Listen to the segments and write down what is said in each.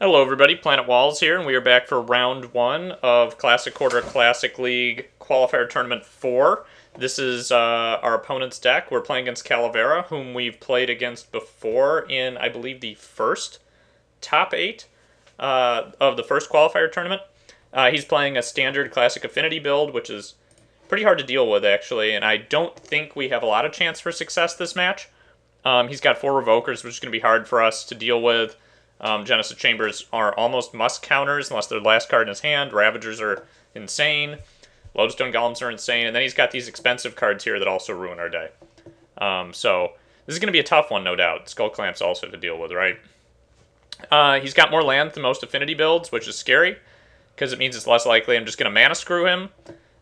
Hello everybody, PlanetWalls here, and we are back for round 1 of Classic Quarter Classic League Qualifier Tournament 4. This is our opponent's deck. We're playing against Calavera, whom we've played against before in, I believe, the first top 8 of the first qualifier tournament. He's playing a standard Classic Affinity build, which is pretty hard to deal with, actually, and I don't think we have a lot of chance for success this match. He's got 4 Revokers, which is going to be hard for us to deal with. Genesis Chambers are almost must counters unless they're the last card in his hand. Ravagers are insane. Lodestone Golems are insane. And then he's got these expensive cards here that also ruin our day. So this is going to be a tough one, no doubt. Skull Clamps also to deal with, right? He's got more land than most Affinity builds, which is scary, because it means it's less likely I'm just going to mana screw him.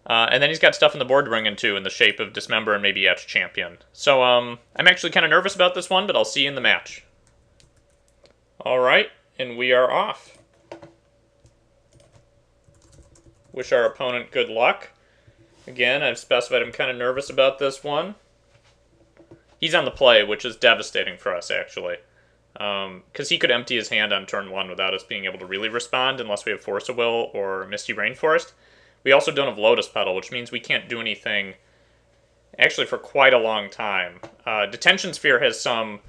And then he's got stuff on the board to bring in too, in the shape of Dismember and maybe Etch Champion. So I'm actually kind of nervous about this one, but I'll see you in the match. Alright, and we are off. Wish our opponent good luck. Again, I've specified I'm kind of nervous about this one. He's on the play, which is devastating for us, actually. Because he could empty his hand on turn 1 without us being able to really respond unless we have Force of Will or Misty Rainforest. We also don't have Lotus Petal, which means we can't do anything actually for quite a long time. Detention Sphere has some...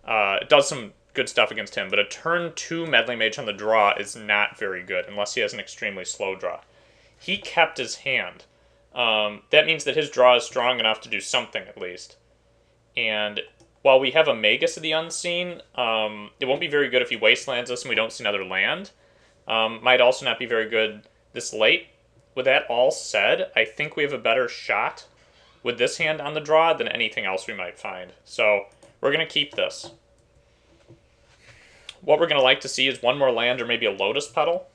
does some good stuff against him, but a turn 2 Meddling Mage on the draw is not very good unless he has an extremely slow draw. He kept his hand. That means that his draw is strong enough to do something at least. And while we have a Magus of the Unseen, it won't be very good if he wastelands us and we don't see another land. Might also not be very good this late. With that all said, I think we have a better shot with this hand on the draw than anything else we might find. So we're going to keep this. What we're going to like to see is one more land or maybe a Lotus Petal.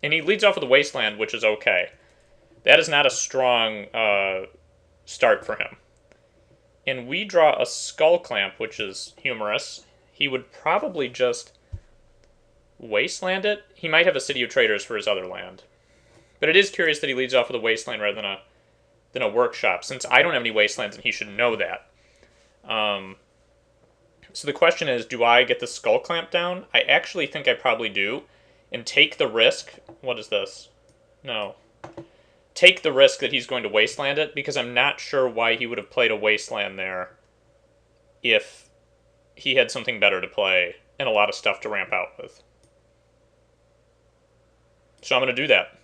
And he leads off with a Wasteland, which is okay. That is not a strong start for him. And we draw a Skull Clamp, which is humorous. He would probably just Wasteland it. He might have a City of Traders for his other land. But it is curious that he leads off with a Wasteland rather than a Workshop, since I don't have any Wastelands and he should know that. So the question is, do I get the Skull Clamp down? I actually think I probably do. And take the risk. What is this? No. Take the risk that he's going to Wasteland it, because I'm not sure why he would have played a Wasteland there if he had something better to play and a lot of stuff to ramp out with. So I'm going to do that.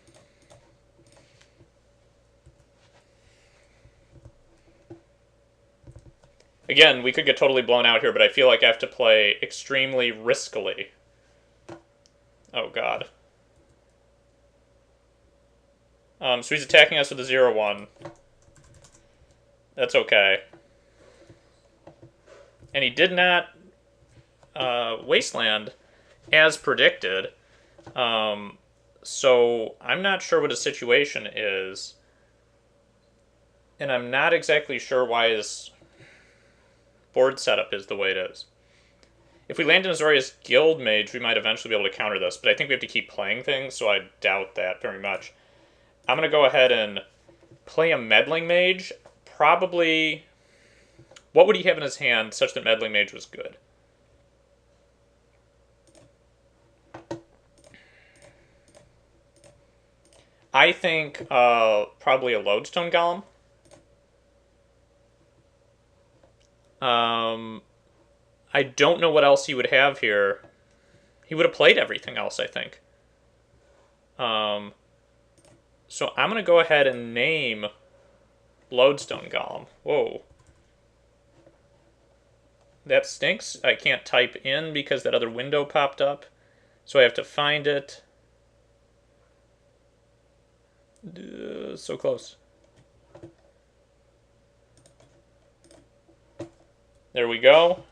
Again, we could get totally blown out here, but I feel like I have to play extremely riskily. Oh, God. So he's attacking us with a 0-1. That's okay. And he did not Wasteland as predicted. So I'm not sure what his situation is. And I'm not exactly sure why his board setup is the way it is. If we land in Azorius Guild Mage, we might eventually be able to counter this, but I think we have to keep playing things, so I doubt that very much. I'm going to go ahead and play a Meddling Mage. Probably... What would he have in his hand such that Meddling Mage was good? I think probably a Lodestone Golem. I don't know what else he would have here. He would have played everything else, I think. So I'm going to go ahead and name Lodestone Golem. Whoa. That stinks. I can't type in because that other window popped up. So I have to find it. So close. There we go.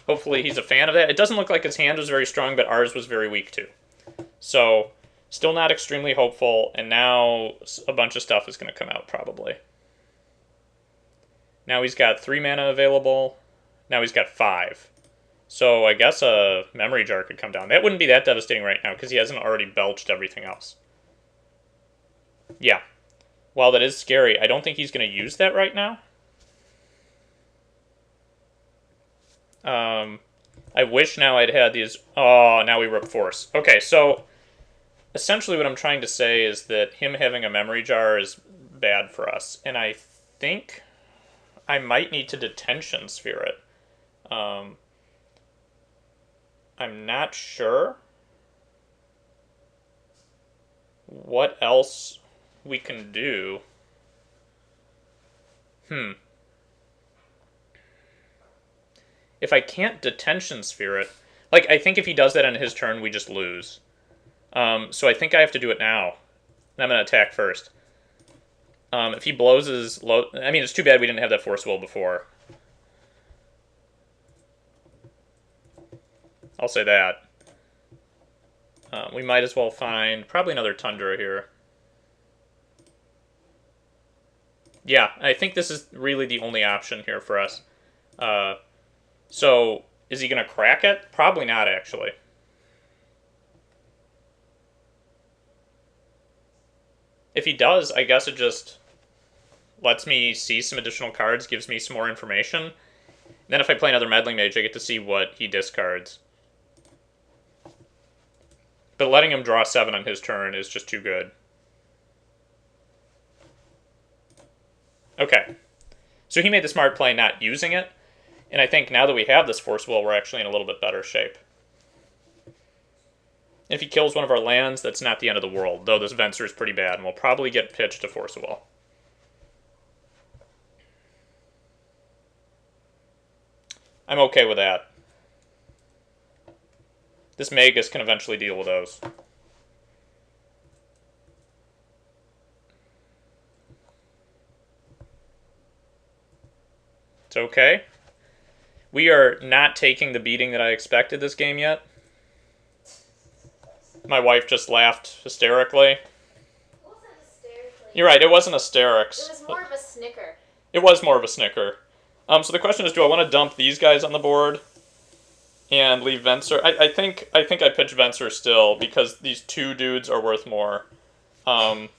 Hopefully he's a fan of that. It doesn't look like his hand was very strong, but ours was very weak too. So, still not extremely hopeful, and now a bunch of stuff is going to come out probably. Now he's got 3 mana available. Now he's got 5. So I guess a Memory Jar could come down. That wouldn't be that devastating right now, because he hasn't already belched everything else. Yeah. While that is scary, I don't think he's going to use that right now. I wish now I'd had these. Oh, now we rip force. Okay, so essentially what I'm trying to say is that him having a memory jar is bad for us. And I think I might need to detention sphere it. I'm not sure what else we can do. If I can't detention sphere it, like, I think if he does that on his turn, we just lose. So I think I have to do it now. And I'm going to attack first. If he blows his low... I mean, it's too bad we didn't have that force will before. I'll say that. We might as well find probably another Tundra here. Yeah, I think this is really the only option here for us. So, is he going to crack it? Probably not, actually. If he does, I guess it just lets me see some additional cards, gives me some more information. And then if I play another Meddling Mage, I get to see what he discards. But letting him draw 7 on his turn is just too good. Okay. So he made the smart play not using it. And I think now that we have this Force Will, we're actually in a little bit better shape. If he kills one of our lands, that's not the end of the world, though this Venser is pretty bad, and we'll probably get pitched to Force Will. I'm okay with that. This Magus can eventually deal with those. It's okay. We are not taking the beating that I expected this game yet. My wife just laughed hysterically. It wasn't hysterically. You're right, it wasn't hysterics. It was more of a snicker. It was more of a snicker. So the question is, do I want to dump these guys on the board and leave Venser? I think I pitch Venser still because these two dudes are worth more. That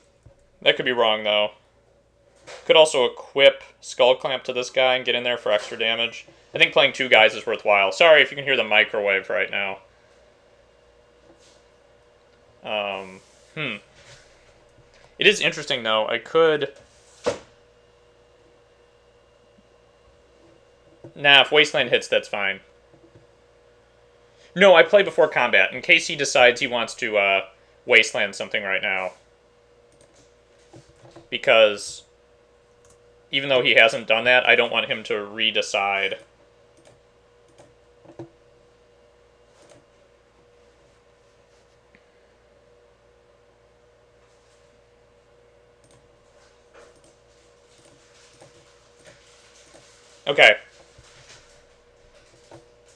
could be wrong though. Could also equip Skull Clamp to this guy and get in there for extra damage. I think playing 2 guys is worthwhile. Sorry if you can hear the microwave right now. It is interesting though. I could... Nah, if Wasteland hits, that's fine. No, I play before combat, in case he decides he wants to Wasteland something right now. Because even though he hasn't done that, I don't want him to redecide. Okay.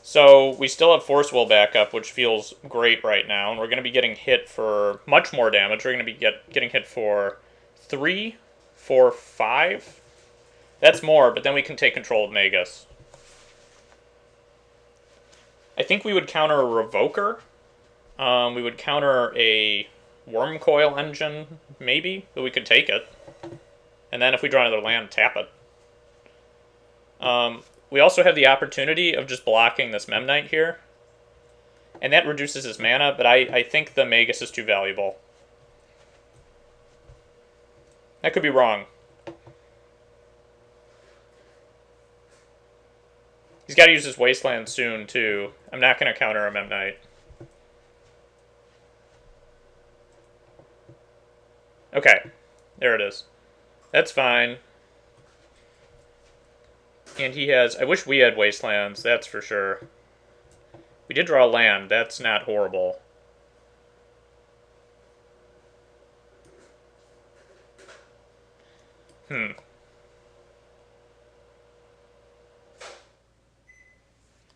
So we still have Force Will backup, which feels great right now, and we're going to be getting hit for much more damage. We're going to be getting hit for 3, 4, 5. That's more, but then we can take control of Magus. I think we would counter a Revoker. We would counter a Worm Coil Engine, maybe, but we could take it. And then if we draw another land, tap it. We also have the opportunity of just blocking this Memnite here. And that reduces his mana, but I think the Magus is too valuable. That could be wrong. He's got to use his Wasteland soon, too. I'm not going to counter a Memnite. Okay, there it is. That's fine. And he has... I wish we had Wastelands, that's for sure. We did draw land. That's not horrible.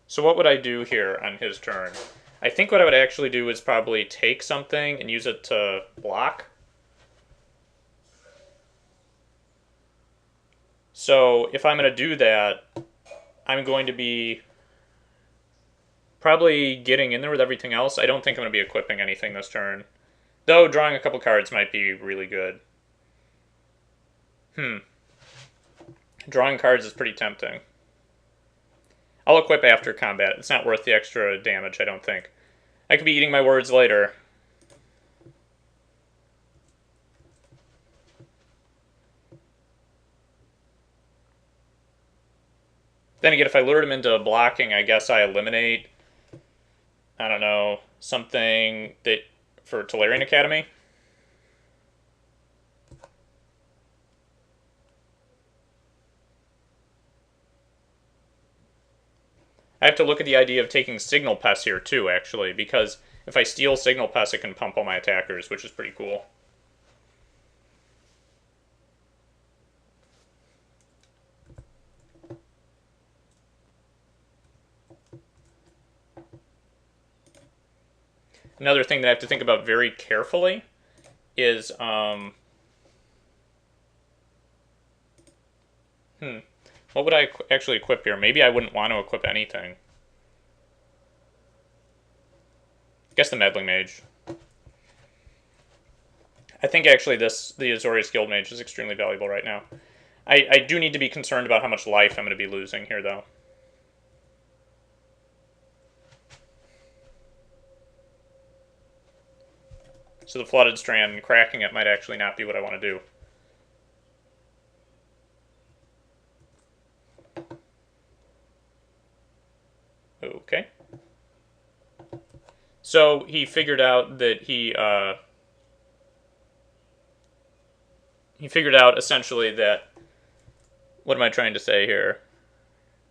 So what would I do here on his turn? I think what I would actually do is probably take something and use it to block. So if I'm going to do that, I'm going to be probably getting in there with everything else. I don't think I'm going to be equipping anything this turn. Though drawing a couple cards might be really good. Drawing cards is pretty tempting. I'll equip after combat. It's not worth the extra damage, I don't think. I could be eating my words later. Then again, if I lured him into blocking, I guess I eliminate, I don't know, something that for Tolarian Academy. I have to look at the idea of taking Signal Pest here too, actually, because if I steal Signal Pest, it can pump all my attackers, which is pretty cool. Another thing that I have to think about very carefully is, what would I actually equip here? Maybe I wouldn't want to equip anything. Guess the Meddling Mage. I think actually the Azorius Guild Mage is extremely valuable right now. I do need to be concerned about how much life I'm going to be losing here, though. So the Flooded Strand and cracking it might actually not be what I want to do. Okay. So he figured out that he figured out essentially that, what am I trying to say here?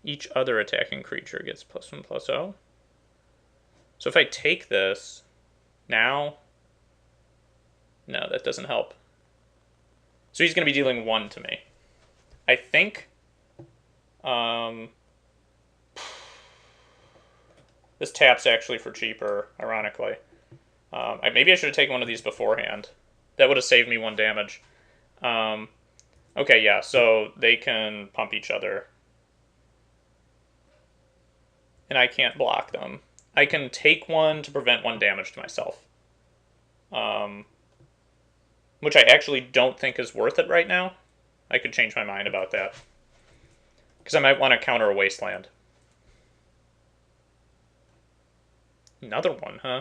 Each other attacking creature gets +1/+0. So if I take this now, no, that doesn't help. So he's going to be dealing 1 to me. I think this taps actually for cheaper, ironically. Maybe I should have taken one of these beforehand. That would have saved me 1 damage. Okay, yeah, so they can pump each other. And I can't block them. I can take 1 to prevent 1 damage to myself. Which I actually don't think is worth it right now. I could change my mind about that. Because I might want to counter a Wasteland. Another one, huh?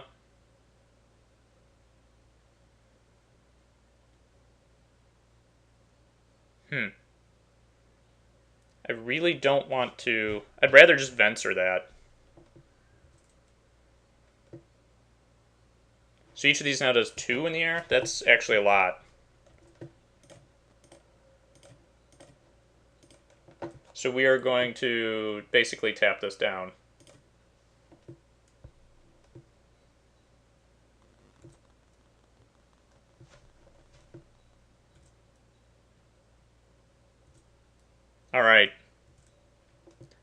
I really don't want to... I'd rather just Venser that. So each of these now does 2 in the air? That's actually a lot. So we are going to basically tap this down. Alright.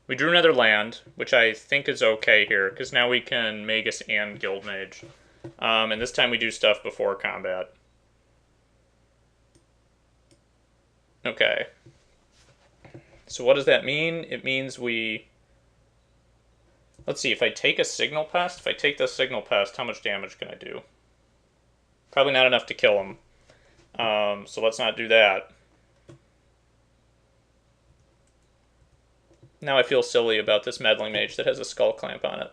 We drew another land, which I think is okay here, because now we can Magus and Guild Mage. And this time we do stuff before combat. Okay. So what does that mean? It means we... Let's see, if I take a Signal Pest, if I take this Signal Pest, how much damage can I do? Probably not enough to kill him. So let's not do that. Now I feel silly about this Meddling Mage that has a Skull Clamp on it.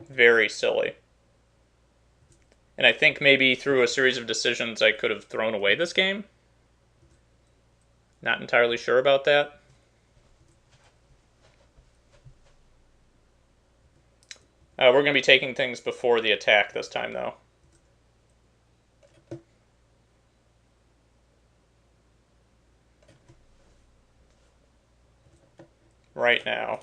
Very silly. And I think maybe through a series of decisions I could have thrown away this game. Not entirely sure about that. We're going to be taking things before the attack this time, though. Right now.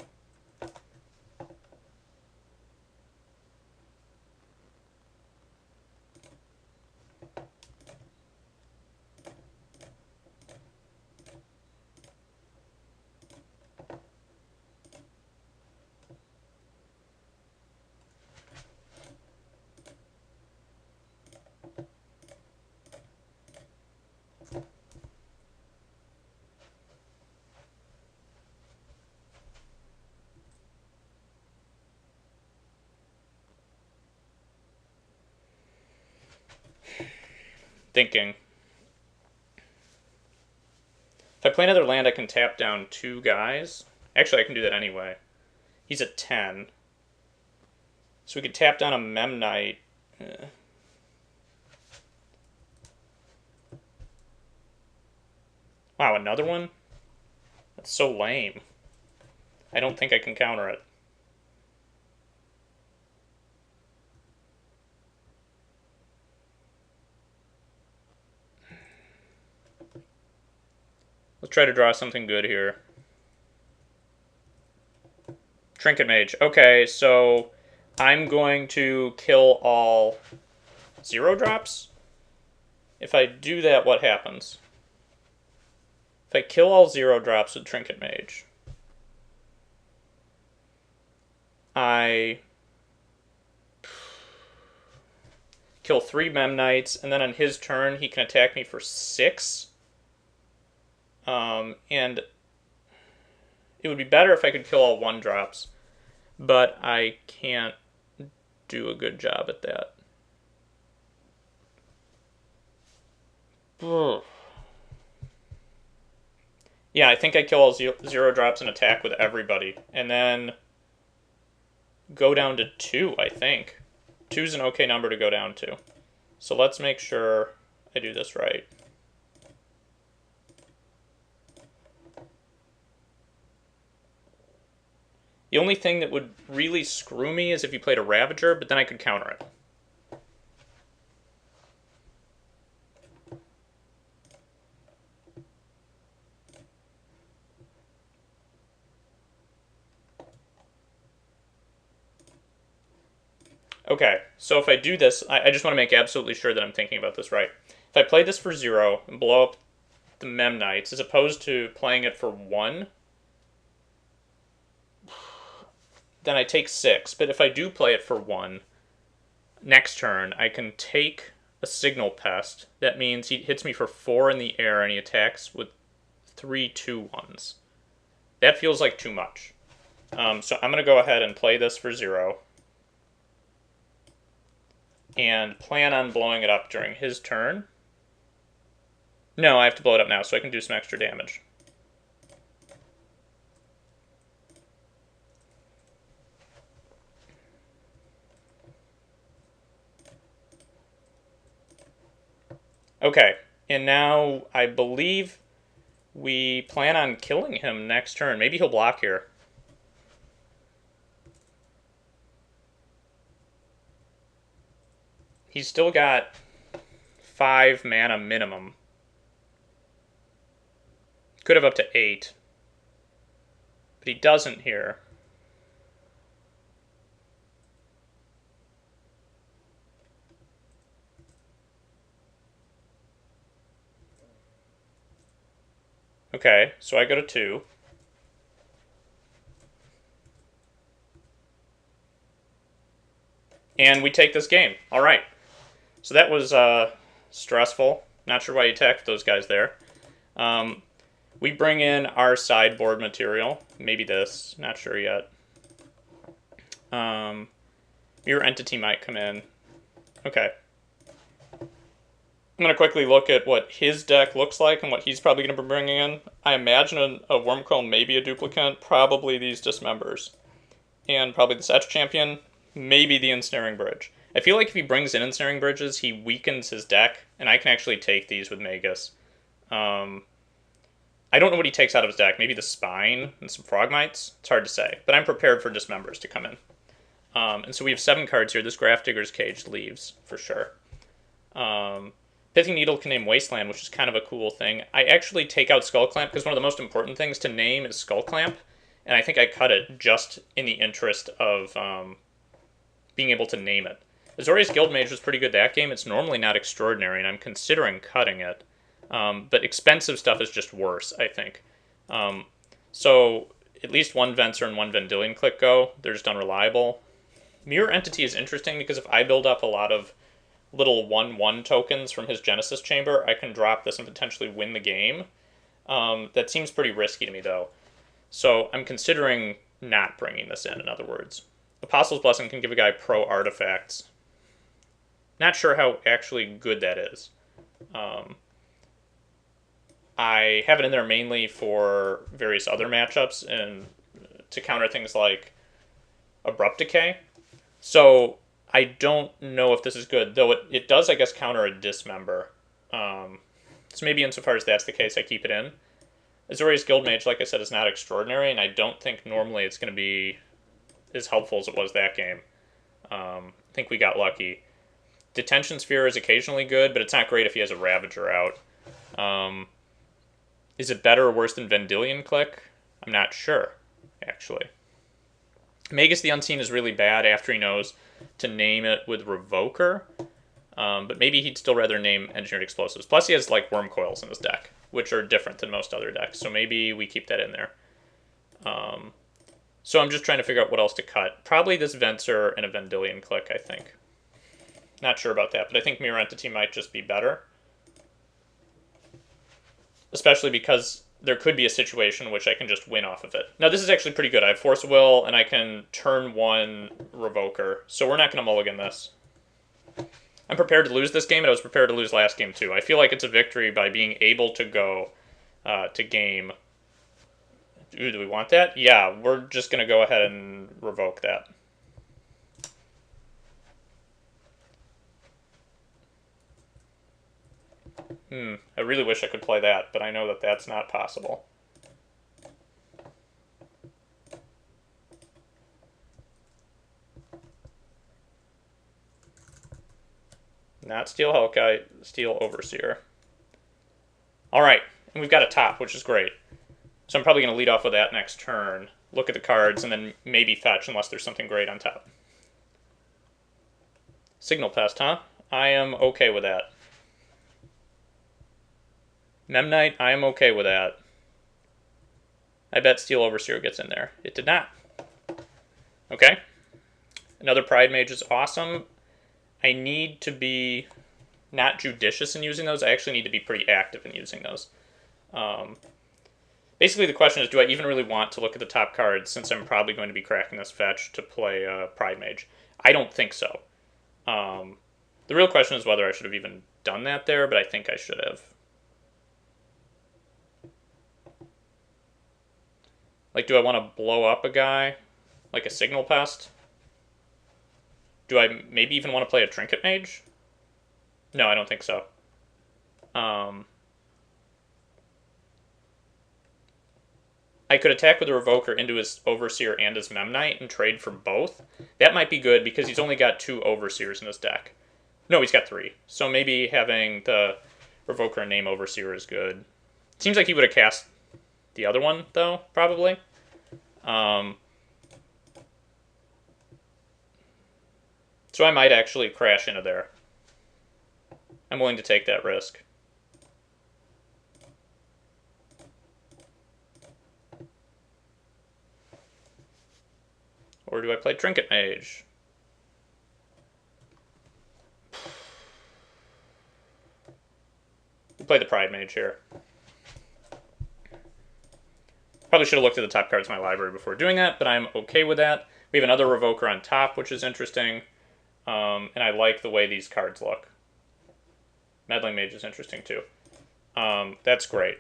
Thinking. If I play another land, I can tap down 2 guys. Actually, I can do that anyway. He's at 10. So we could tap down a Memnite. Wow, another one? That's so lame. I don't think I can counter it. Let's try to draw something good here. Trinket Mage. Okay, so I'm going to kill all 0 drops. If I do that, what happens? If I kill all 0 drops with Trinket Mage, I kill 3 Memnites, and then on his turn, he can attack me for 6. And it would be better if I could kill all 1 drops, but I can't do a good job at that. Yeah, I think I kill all 0 drops and attack with everybody, and then go down to 2, I think. 2's an okay number to go down to. So let's make sure I do this right. The only thing that would really screw me is if you played a Ravager, but then I could counter it. Okay, so if I do this, I just want to make absolutely sure that I'm thinking about this right. If I play this for 0 and blow up the Memnites, as opposed to playing it for 1, then I take 6. But if I do play it for 1, next turn, I can take a Signal Pest. That means he hits me for 4 in the air, and he attacks with 3 2-1s. That feels like too much. So I'm going to go ahead and play this for 0. And plan on blowing it up during his turn. No, I have to blow it up now, so I can do some extra damage. Okay, and now I believe we plan on killing him next turn. Maybe he'll block here. He's still got 5 mana minimum. Could have up to 8. But he doesn't here. Okay, so I go to 2. And we take this game. All right. So that was stressful. Not sure why you attacked those guys there. We bring in our sideboard material. Maybe this. Not sure yet. Your entity might come in. Okay. I'm going to quickly look at what his deck looks like and what he's probably going to be bringing in. I imagine a Wormcoil, maybe a Duplicant, probably these Dismembers. And probably this Etch Champion, maybe the Ensnaring Bridge. I feel like if he brings in Ensnaring Bridges, he weakens his deck, and I can actually take these with Magus. I don't know what he takes out of his deck. Maybe the Spine and some Frogmites? It's hard to say, but I'm prepared for Dismembers to come in. And so we have 7 cards here. This Grafdigger's Cage leaves, for sure. Pithing Needle can name Wasteland, which is kind of a cool thing. I actually take out Skull Clamp because one of the most important things to name is Skull Clamp, and I think I cut it just in the interest of being able to name it. Azorius Guildmage was pretty good that game. It's normally not extraordinary, and I'm considering cutting it. But expensive stuff is just worse, I think. So at least 1 Venser and 1 Vendilion Click go. They're just unreliable. Mirror Entity is interesting because if I build up a lot of little 1/1 tokens from his Genesis Chamber, I can drop this and potentially win the game. That seems pretty risky to me, though. So I'm considering not bringing this in other words. Apostle's Blessing can give a guy pro artifacts. Not sure how actually good that is. I have it in there mainly for various other matchups and to counter things like Abrupt Decay. So I don't know if this is good, though it does, I guess, counter a Dismember. So maybe insofar as that's the case, I keep it in. Azorius Guildmage, like I said, is not extraordinary, and I don't think normally it's going to be as helpful as it was that game. I think we got lucky. Detention Sphere is occasionally good, but it's not great if he has a Ravager out. Is it better or worse than Vendilion Click? I'm not sure, actually. Magus the Unseen is really bad after he knows to name it with Revoker, but maybe he'd still rather name Engineered Explosives. Plus he has like Worm Coils in his deck, which are different than most other decks, so maybe we keep that in there. So I'm just trying to figure out what else to cut. Probably this Venser and a Vendilion Click, I think. Not sure about that, but I think Mirror Entity might just be better. Especially because there could be a situation in which I can just win off of it. Now, this is actually pretty good. I have Force of Will, and I can turn 1 Revoker, so we're not going to mulligan this. I'm prepared to lose this game, and I was prepared to lose last game, too. I feel like it's a victory by being able to go to game. Ooh, do we want that? Yeah, we're just going to go ahead and revoke that. I really wish I could play that, but I know that that's not possible. Not Steel Hellkite, Steel Overseer. Alright, and we've got a top, which is great. So I'm probably going to lead off with that next turn, look at the cards, and then maybe fetch unless there's something great on top. Signal Pest, huh? I am okay with that. Memnite, I am okay with that. I bet Steel Overseer gets in there. It did not. Okay. Another Pride Mage is awesome. I need to be not judicious in using those. I actually need to be pretty active in using those. Basically, the question is, do I even really want to look at the top cards since I'm probably going to be cracking this fetch to play Pride Mage? I don't think so. The real question is whether I should have even done that there, but I think I should have. Like, do I want to blow up a guy? Like a Signal Pest? Do I maybe even want to play a Trinket Mage? No, I don't think so. I could attack with a Revoker into his Overseer and his Memnite and trade for both. That might be good because he's only got 2 Overseers in his deck. No, he's got 3. So maybe having the Revoker and name Overseer is good. Seems like he would have cast the other one, though, probably. So I might actually crash into there. I'm willing to take that risk. Or do I play Trinket Mage? We play the Pride Mage here. Probably should have looked at the top cards in my library before doing that, but I'm okay with that. We have another Revoker on top, which is interesting. And I like the way these cards look. Meddling Mage is interesting too. That's great.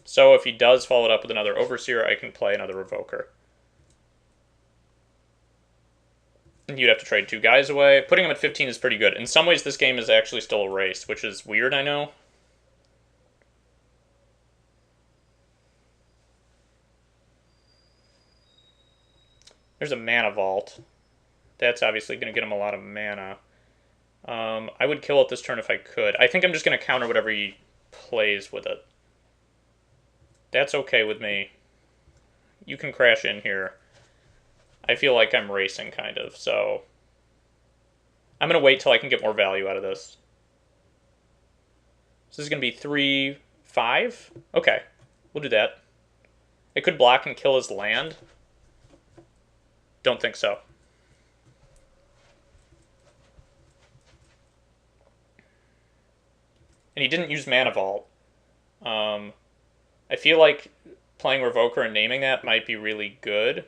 So if he does follow it up with another Overseer, I can play another Revoker. And you'd have to trade 2 guys away. Putting him at 15 is pretty good. In some ways, this game is actually still a race, which is weird, I know. There's a Mana Vault. That's obviously going to get him a lot of mana. I would kill it this turn if I could. I think I'm just going to counter whatever he plays with it. That's okay with me. You can crash in here. I feel like I'm racing, kind of, so... I'm going to wait till I can get more value out of this. So this is going to be 3, 5? Okay, we'll do that. I could block and kill his land. Don't think so. And he didn't use Mana Vault. I feel like playing Revoker and naming that might be really good.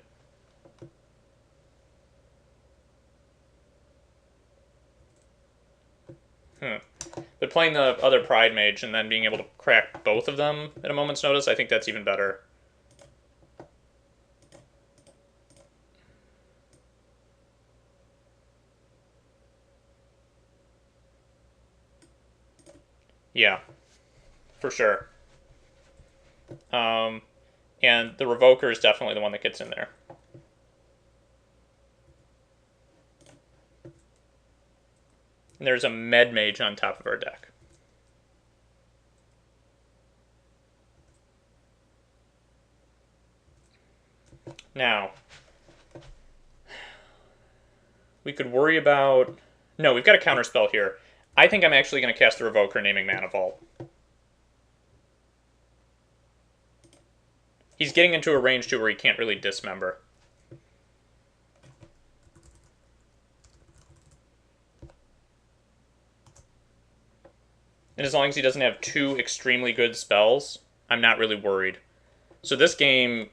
But playing the other Pride Mage and then being able to crack both of them at a moment's notice, I think that's even better. Yeah, for sure. And the Revoker is definitely the one that gets in there. And there's a Med Mage on top of our deck. Now, we could worry about... No, we've got a counterspell here. I think I'm actually going to cast the Revoker naming Mana Vault. He's getting into a range, too, where he can't really dismember. And as long as he doesn't have two extremely good spells, I'm not really worried. So this game,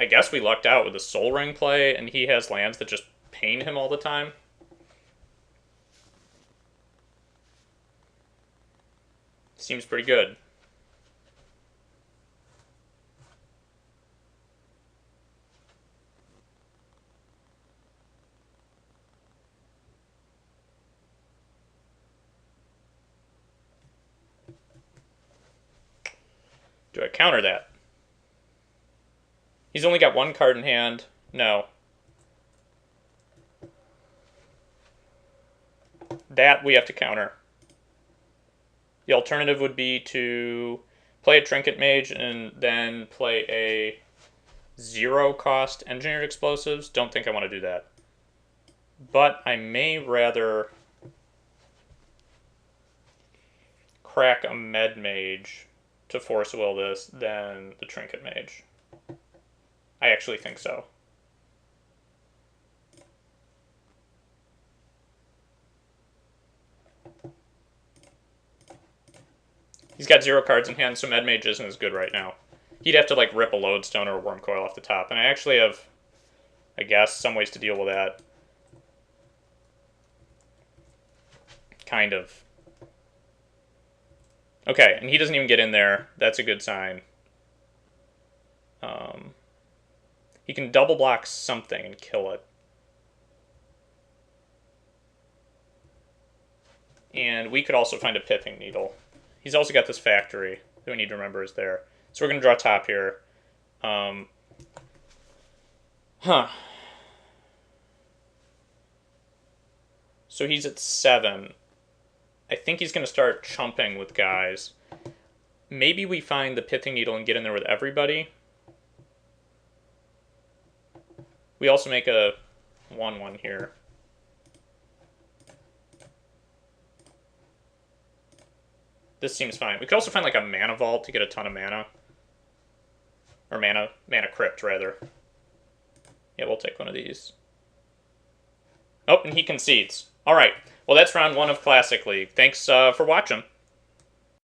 I guess we lucked out with the Soul Ring play, and he has lands that just pain him all the time. Seems pretty good. Do I counter that? He's only got one card in hand. No. That we have to counter. The alternative would be to play a Trinket Mage and then play a 0-cost Engineered Explosives. Don't think I want to do that. But I may rather crack a Med Mage to Force Will this than the Trinket Mage. I actually think so. He's got 0 cards in hand, so Med Mage isn't as good right now. He'd have to like rip a Lodestone or a Worm Coil off the top, and I actually have, I guess, some ways to deal with that. Kind of. Okay, and he doesn't even get in there. That's a good sign. He can double block something and kill it. And we could also find a Pithing Needle. He's also got this factory that we need to remember is there. So we're going to draw top here. So he's at 7. I think he's going to start chumping with guys. Maybe we find the Pithing Needle and get in there with everybody. We also make a 1/1 here. This seems fine. We could also find like a Mana Vault to get a ton of mana. Or Mana Crypt, rather. Yeah, we'll take one of these. Oh, and he concedes. Alright, well that's round 1 of Classic League. Thanks for watching.